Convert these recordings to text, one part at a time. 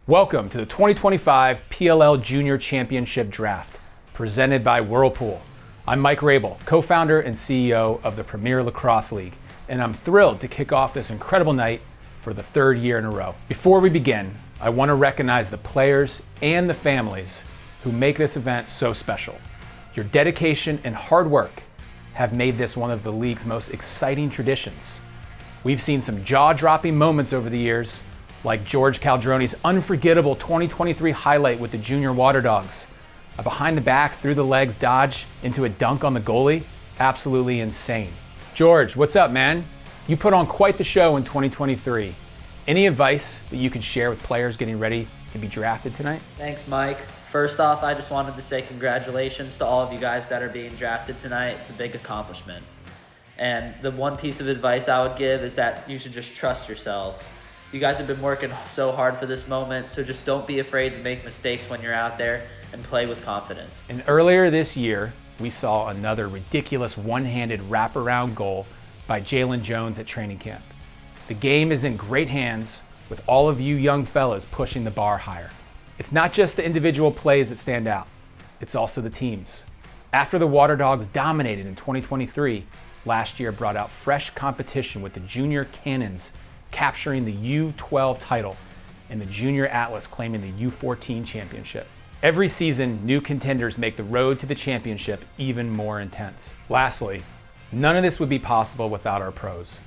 Welcome to the 2025 PLL Junior Championship Draft, presented by Whirlpool. I'm Mike Rabil, co-founder and CEO of the Premier Lacrosse League, and I'm thrilled to kick off this incredible night for the third year in a row. Before we begin, I want to recognize the players and the families who make this event so special. Your dedication and hard work have made this one of the league's most exciting traditions. We've seen some jaw-dropping moments over the years, like George Caldroni's unforgettable 2023 highlight with the junior Water Dogs. A behind the back, through the legs dodge into a dunk on the goalie. Absolutely insane. George, what's up, man? You put on quite the show in 2023. Any advice that you could share with players getting ready to be drafted tonight? Thanks, Mike. First off, I just wanted to say congratulations to all of you guys that are being drafted tonight. It's a big accomplishment. And the one piece of advice I would give is that you should just trust yourselves. You guys have been working so hard for this moment, so just don't be afraid to make mistakes when you're out there and play with confidence. And earlier this year, we saw another ridiculous one-handed wraparound goal by Jalen Jones at training camp. The game is in great hands with all of you young fellas pushing the bar higher. It's not just the individual plays that stand out, it's also the teams. After the Water Dogs dominated in 2023, last year brought out fresh competition with the Junior Cannons capturing the U12 title and the Junior Atlas claiming the U14 championship. Every season, new contenders make the road to the championship even more intense. Lastly, none of this would be possible without our pros,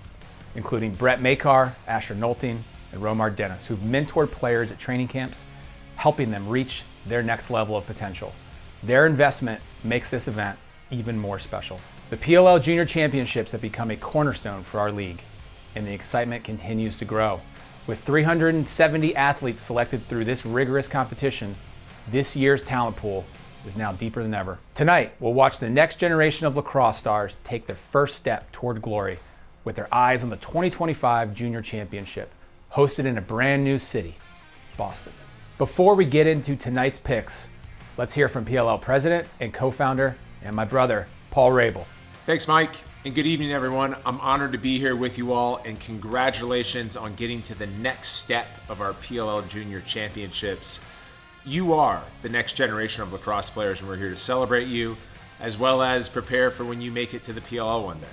including Brett Makar, Asher Nolting, and Romar Dennis, who've mentored players at training camps, helping them reach their next level of potential. Their investment makes this event even more special. The PLL Junior Championships have become a cornerstone for our league, and the excitement continues to grow. With 370 athletes selected through this rigorous competition, this year's talent pool is now deeper than ever. Tonight, we'll watch the next generation of lacrosse stars take their first step toward glory with their eyes on the 2025 Junior Championship, hosted in a brand new city, Boston. Before we get into tonight's picks, let's hear from PLL President and co-founder and my brother, Paul Rabil. Thanks, Mike, and good evening, everyone. I'm honored to be here with you all, and congratulations on getting to the next step of our PLL Junior Championships. You are the next generation of lacrosse players, and we're here to celebrate you, as well as prepare for when you make it to the PLL one day.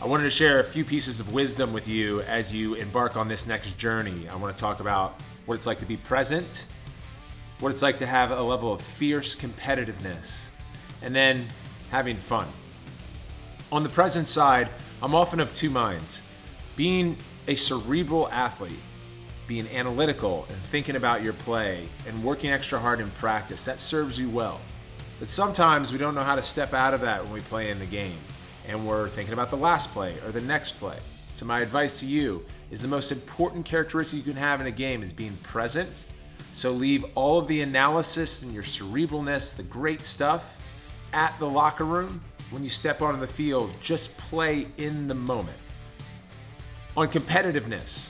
I wanted to share a few pieces of wisdom with you as you embark on this next journey. I want to talk about what it's like to be present, what it's like to have a level of fierce competitiveness, and then having fun. On the present side, I'm often of two minds. Being a cerebral athlete, being analytical and thinking about your play and working extra hard in practice, that serves you well. But sometimes we don't know how to step out of that when we play in the game, and we're thinking about the last play or the next play. So my advice to you is the most important characteristic you can have in a game is being present. So leave all of the analysis and your cerebralness, the great stuff, at the locker room. When you step onto the field, just play in the moment. On competitiveness,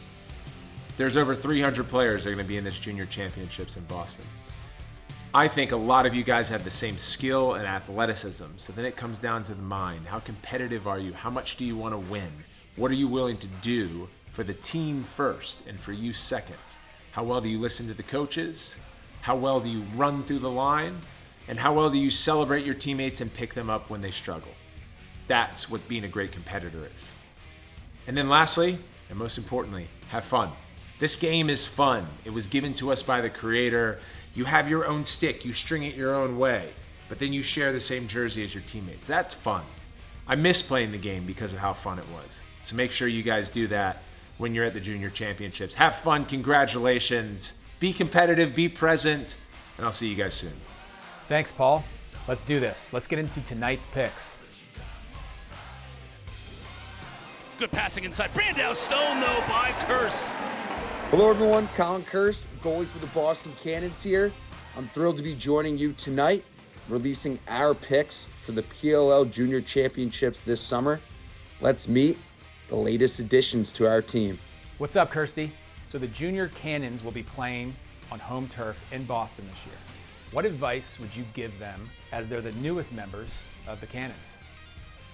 there's over 300 players that are going to be in this Junior Championships in Boston. I think a lot of you guys have the same skill and athleticism, so then it comes down to the mind. How competitive are you? How much do you want to win? What are you willing to do for the team first and for you second? How well do you listen to the coaches? How well do you run through the line? And how well do you celebrate your teammates and pick them up when they struggle? That's what being a great competitor is. And then lastly, and most importantly, have fun. This game is fun. It was given to us by the creator. You have your own stick, you string it your own way, but then you share the same jersey as your teammates. That's fun. I miss playing the game because of how fun it was. So make sure you guys do that when you're at the Junior Championships. Have fun, congratulations. Be competitive, be present, and I'll see you guys soon. Thanks, Paul. Let's do this. Let's get into tonight's picks. Good passing inside. Brandau Stone, though, by Kurst. Hello, everyone. Colin Kurst, goalie for the Boston Cannons here. I'm thrilled to be joining you tonight, releasing our picks for the PLL Junior Championships this summer. Let's meet the latest additions to our team. What's up, Kirsty? So the Junior Cannons will be playing on home turf in Boston this year. What advice would you give them as they're the newest members of the Cannons?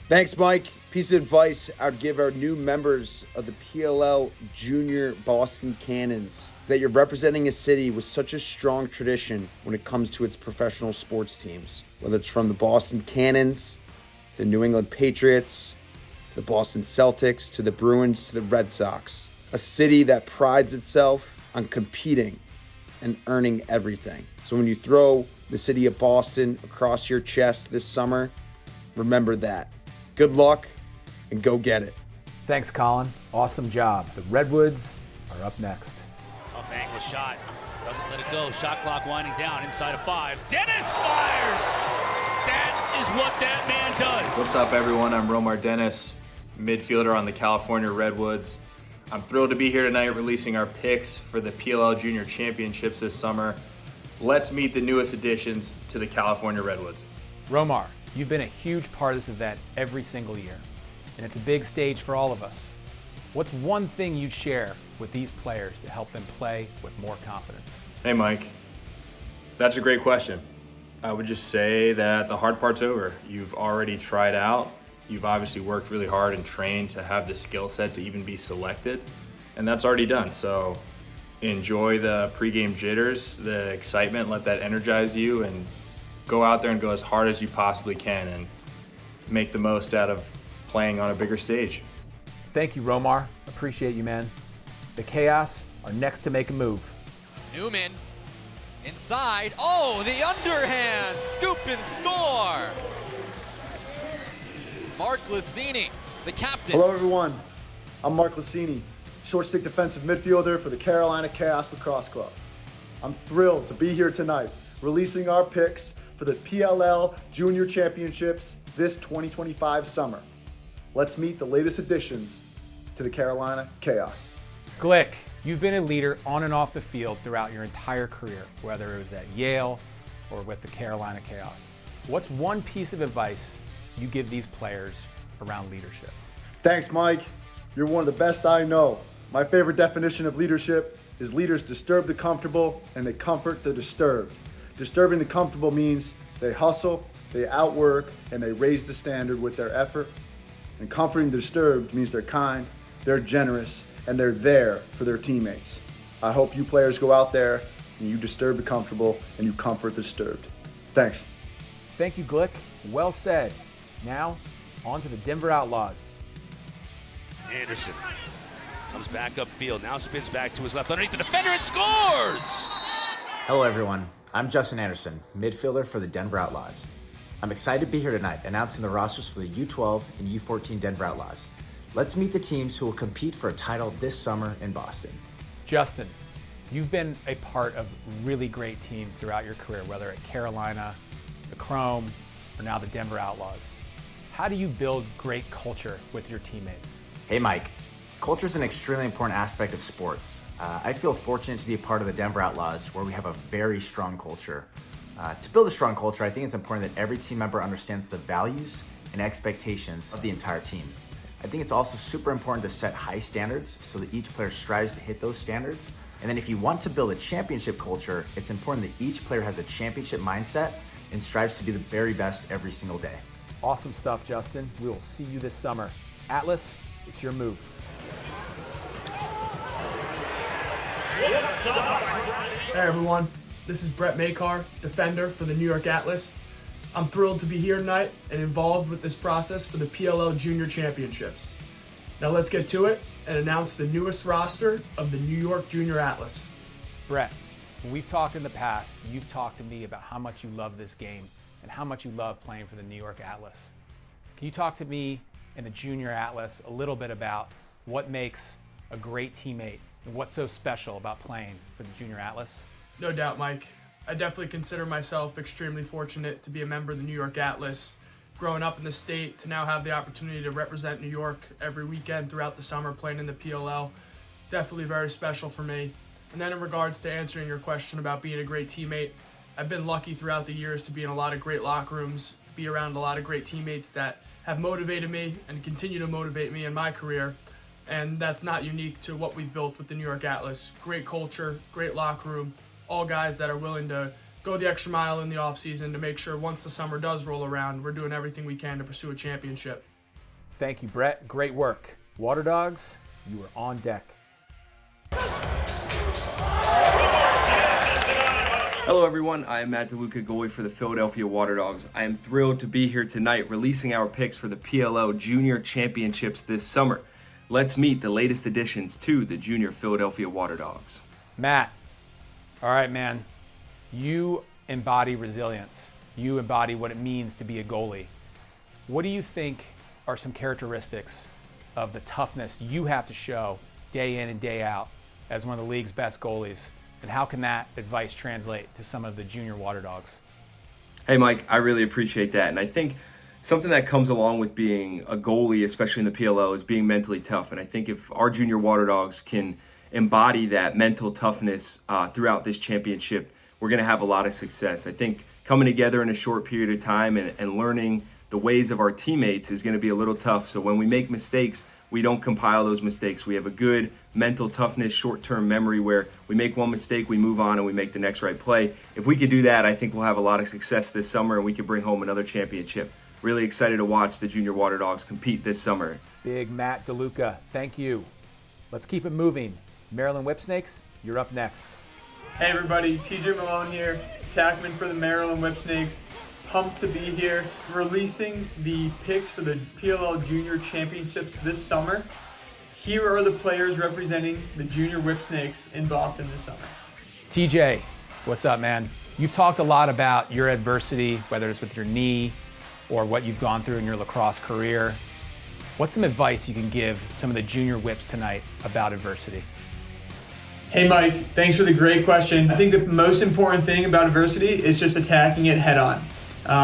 Thanks, Mike. Piece of advice I'd give our new members of the PLL Junior Boston Cannons is that you're representing a city with such a strong tradition when it comes to its professional sports teams. Whether it's from the Boston Cannons to the New England Patriots, to the Boston Celtics, to the Bruins, to the Red Sox. A city that prides itself on competing and earning everything. So when you throw the city of Boston across your chest this summer, remember that. Good luck and go get it. Thanks, Colin. Awesome job. The Redwoods are up next. Tough angle shot. Doesn't let it go. Shot clock winding down inside of 5. Dennis fires! That is what that man does. What's up, everyone? I'm Romar Dennis, midfielder on the California Redwoods. I'm thrilled to be here tonight releasing our picks for the PLL Junior Championships this summer. Let's meet the newest additions to the California Redwoods. Romar, you've been a huge part of this event every single year, and it's a big stage for all of us. What's one thing you'd share with these players to help them play with more confidence? Hey, Mike. That's a great question. I would just say that the hard part's over. You've already tried out. You've obviously worked really hard and trained to have the skill set to even be selected, and that's already done. So enjoy the pregame jitters, the excitement, let that energize you, and go out there and go as hard as you possibly can and make the most out of playing on a bigger stage. Thank you, Romar. Appreciate you, man. The Chaos are next to make a move. Newman inside. Oh, the underhand. Scoop and score. Mark Lassini, the captain. Hello, everyone. I'm Mark Lassini, short stick defensive midfielder for the Carolina Chaos Lacrosse Club. I'm thrilled to be here tonight, releasing our picks for the PLL Junior Championships this 2025 summer. Let's meet the latest additions to the Carolina Chaos. Glick, you've been a leader on and off the field throughout your entire career, whether it was at Yale or with the Carolina Chaos. What's one piece of advice you give these players around leadership? Thanks, Mike. You're one of the best I know. My favorite definition of leadership is leaders disturb the comfortable and they comfort the disturbed. Disturbing the comfortable means they hustle, they outwork, and they raise the standard with their effort. And comforting the disturbed means they're kind, they're generous, and they're there for their teammates. I hope you players go out there and you disturb the comfortable and you comfort the disturbed. Thanks. Thank you, Glick. Well said. Now, on to the Denver Outlaws. Anderson comes back upfield. Now spins back to his left underneath the defender and scores! Hello, everyone. I'm Justin Anderson, midfielder for the Denver Outlaws. I'm excited to be here tonight announcing the rosters for the U12 and U14 Denver Outlaws. Let's meet the teams who will compete for a title this summer in Boston. Justin, you've been a part of really great teams throughout your career, whether at Carolina, the Chrome, or now the Denver Outlaws. How do you build great culture with your teammates? Hey, Mike. Culture is an extremely important aspect of sports. I feel fortunate to be a part of the Denver Outlaws, where we have a very strong culture. To build a strong culture, I think it's important that every team member understands the values and expectations of the entire team. I think it's also super important to set high standards so that each player strives to hit those standards. And then if you want to build a championship culture, it's important that each player has a championship mindset and strives to be the very best every single day. Awesome stuff, Justin. We will see you this summer. Atlas, it's your move. Hey everyone, this is Brett Makar, defender for the New York Atlas. I'm thrilled to be here tonight and involved with this process for the PLL Junior Championships. Now let's get to it and announce the newest roster of the New York Junior Atlas. Brett, when we've talked in the past, you've talked to me about how much you love this game and how much you love playing for the New York Atlas. Can you talk to me and the Junior Atlas a little bit about what makes a great teammate and what's so special about playing for the Junior Atlas? No doubt, Mike. I definitely consider myself extremely fortunate to be a member of the New York Atlas. Growing up in the state, to now have the opportunity to represent New York every weekend throughout the summer playing in the PLL, definitely very special for me. And then in regards to answering your question about being a great teammate, I've been lucky throughout the years to be in a lot of great locker rooms, be around a lot of great teammates that have motivated me and continue to motivate me in my career. And that's not unique to what we've built with the New York Atlas. Great culture, great locker room, all guys that are willing to go the extra mile in the offseason to make sure once the summer does roll around, we're doing everything we can to pursue a championship. Thank you, Brett. Great work. Water Dogs, you are on deck. Hello everyone, I am Matt DeLuca, goalie for the Philadelphia Water Dogs. I am thrilled to be here tonight releasing our picks for the PLL Junior Championships this summer. Let's meet the latest additions to the Junior Philadelphia Water Dogs. Matt, all right, man. You embody resilience. You embody what it means to be a goalie. What do you think are some characteristics of the toughness you have to show day in and day out as one of the league's best goalies? And how can that advice translate to some of the junior Water Dogs? Hey Mike, I really appreciate that. And I think something that comes along with being a goalie, especially in the PLL, is being mentally tough. And I think if our junior Water Dogs can embody that mental toughness throughout this championship, we're going to have a lot of success. I think coming together in a short period of time and learning the ways of our teammates is going to be a little tough. So when we make mistakes, we don't compile those mistakes. We have a good mental toughness, short-term memory where we make one mistake, we move on, and we make the next right play. If we could do that, I think we'll have a lot of success this summer and we could bring home another championship. Really excited to watch the Junior Water Dogs compete this summer. Big Matt DeLuca, thank you. Let's keep it moving. Maryland Whipsnakes, you're up next. Hey everybody, TJ Malone here, attackman for the Maryland Whipsnakes. Pumped to be here, releasing the picks for the PLL Junior Championships this summer. Here are the players representing the Junior Whipsnakes in Boston this summer. TJ, what's up, man? You've talked a lot about your adversity, whether it's with your knee or what you've gone through in your lacrosse career. What's some advice you can give some of the junior whips tonight about adversity? Hey Mike, thanks for the great question. I think the most important thing about adversity is just attacking it head on.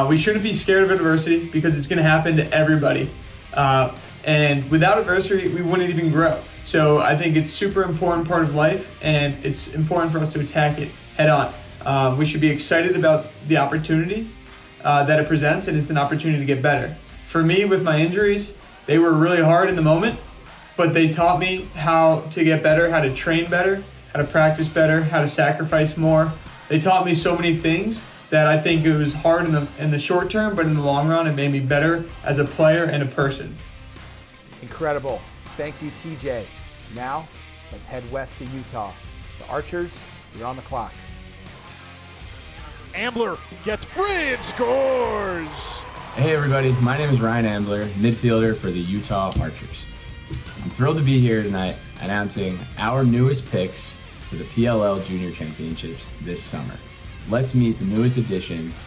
We shouldn't be scared of adversity because it's going to happen to everybody. And without adversity, we wouldn't even grow. So I think it's super important part of life, and it's important for us to attack it head on. We should be excited about the opportunity that it presents, and it's an opportunity to get better. For me, with my injuries, they were really hard in the moment, but they taught me how to get better, how to train better, how to practice better, how to sacrifice more. They taught me so many things that I think it was hard in the short term, but in the long run, it made me better as a player and a person. Incredible. Thank you, TJ. Now, let's head west to Utah. The Archers, you're on the clock. Amler gets free and scores! Hey everybody, my name is Ryan Amler, midfielder for the Utah Archers. I'm thrilled to be here tonight announcing our newest picks for the PLL Junior Championships this summer. Let's meet the newest additions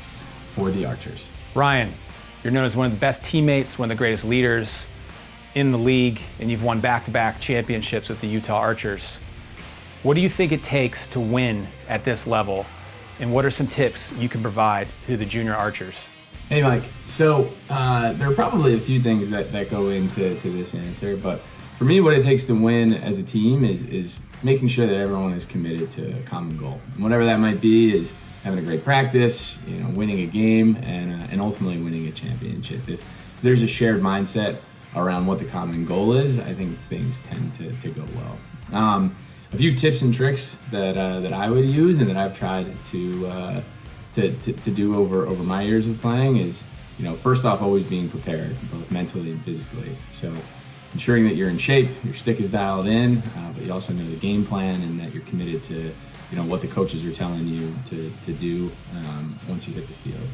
for the Archers. Ryan, you're known as one of the best teammates, one of the greatest leaders in the league, and you've won back-to-back championships with the Utah Archers. What do you think it takes to win at this level, and what are some tips you can provide to the junior Archers? Hey Mike, so there are probably a few things that go into this answer, but for me what it takes to win as a team is making sure that everyone is committed to a common goal. And whatever that might be is having a great practice, winning a game, and ultimately winning a championship. If there's a shared mindset around what the common goal is, I think things tend to go well. A few tips and tricks that I would use and that I've tried to do over my years of playing is, first off, always being prepared, both mentally and physically. So ensuring that you're in shape, your stick is dialed in, but you also know the game plan and that you're committed to what the coaches are telling you to do once you hit the field.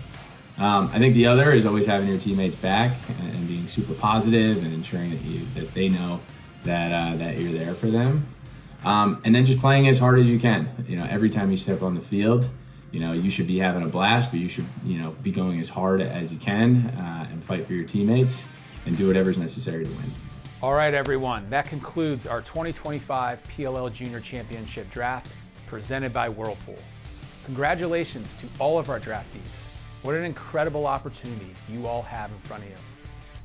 I think the other is always having your teammates back and being super positive and ensuring that they know that you're there for them. And then just playing as hard as you can. Every time you step on the field, you should be having a blast, but you should be going as hard as you can and fight for your teammates and do whatever's necessary to win. All right, everyone, that concludes our 2025 PLL Junior Championship Draft presented by Whirlpool. Congratulations to all of our draftees. What an incredible opportunity you all have in front of you.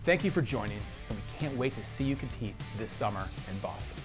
Thank you for joining, and we can't wait to see you compete this summer in Boston.